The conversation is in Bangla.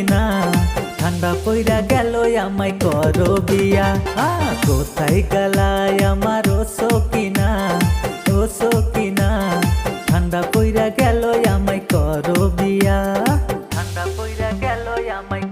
কিনা ঠান্ডা পইরা গেল আমায় করো বিয়া কোথায় গেলায় আমার ও সকিনা ঠান্ডা পইরা গেল আমায় করো বিয়া ঠান্ডা পইরা গেল আমায়